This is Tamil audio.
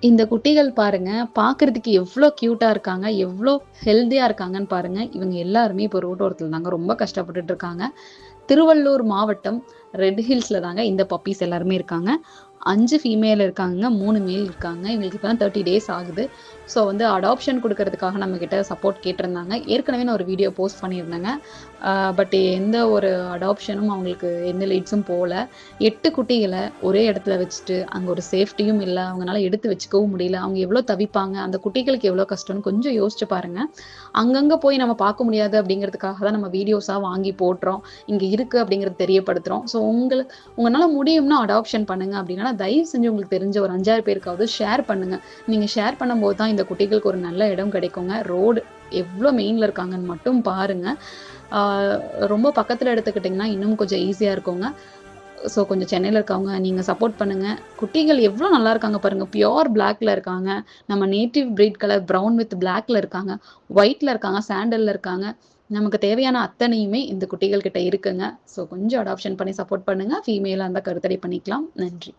இந்த குட்டிகள் பாருங்க, பார்க்கறதுக்கு எவ்ளோ கியூட்டா இருக்காங்க, எவ்ளோ ஹெல்தியா இருக்காங்கன்னு பாருங்க. இவங்க எல்லாருமே இப்போ ரோட்டோரத்துல தாங்க ரொம்ப கஷ்டப்பட்டுட்டு இருக்காங்க. திருவள்ளூர் மாவட்டம் ரெட் ஹில்ஸ்ல தாங்க இந்த பப்பீஸ் எல்லாருமே இருக்காங்க. 5 ஃபீமேல் இருக்காங்கங்க. 3 மேல் இருக்காங்க. இவங்களுக்கு இப்ப தான் 30 டேஸ் ஆகுது. ஸோ வந்து அடாப்ஷன் குடுக்கறதுக்காக நம்மகிட்ட சப்போர்ட் கேட்டிருந்தாங்க. ஏற்கனவே நான் ஒரு வீடியோ போஸ்ட் பண்ணியிருந்தேங்க. பட் எந்த ஒரு அடாப்ஷனும் அவங்களுக்கு எந்த லீட்ஸும் போல. 8 குட்டிகள ஒரே இடத்துல வச்சுட்டு, அங்க ஒரு சேஃப்டியும் இல்ல. அவங்கனால எடுத்து வச்சுக்கவும் முடியல. அவங்க எவ்ளோ தவிப்பாங்க. அந்த குட்டிகளுக்கு எவ்ளோ கஷ்டம்னு கொஞ்சம் யோசிச்சு பாருங்க. அங்கங்க போய் நம்ம பார்க்க முடியாது அப்படிங்கிறதுக்காக தான் நம்ம வீடியோஸா வாங்கி போடுறோம். இங்க இருக்கு அப்படிங்கிறத தெரியப்படுத்துறோம். ஸோ உங்கனால முடியும்னா அடாப்ஷன் பண்ணுங்க அப்படின்னா, தயவு செஞ்சு உங்களுக்கு தெரிஞ்ச ஒரு 5, 6 பேருக்காவது ஷேர் பண்ணுங்க. நீங்க ஷேர் பண்ணும்போது தான் இந்த குட்டிகளுக்கு ஒரு நல்ல இடம் கிடைக்குங்க. ரோடு எவ்ளோ மெயின்ல இருக்காங்கன்னு மட்டும் பாருங்க. ஆ ரொம்ப பக்கத்துல எடுத்துக்கிட்டீங்கன்னா, இன்னும் கொஞ்சம் ஈஸியா இருக்குங்க. ஸோ கொஞ்சம் சென்னையில இருக்கவங்க நீங்க சப்போர்ட் பண்ணுங்க. குட்டிகள் எவ்ளோ நல்லா இருக்காங்க பாருங்க. பியூர் பிளாக்ல இருக்காங்க. நம்ம native breed colour brown with பிளாக்ல இருக்காங்க. ஒயிட்ல இருக்காங்க. சாண்டல்ல இருக்காங்க. நமக்கு தேவையான அத்தனையுமே இந்த குட்டிகள் கிட்ட இருக்குங்க. ஸோ கொஞ்சம் அடாப்ஷன் பண்ணி சப்போர்ட் பண்ணுங்க. ஃபீமேலா இருந்தா கருத்தடை பண்ணிக்கலாம். நன்றி.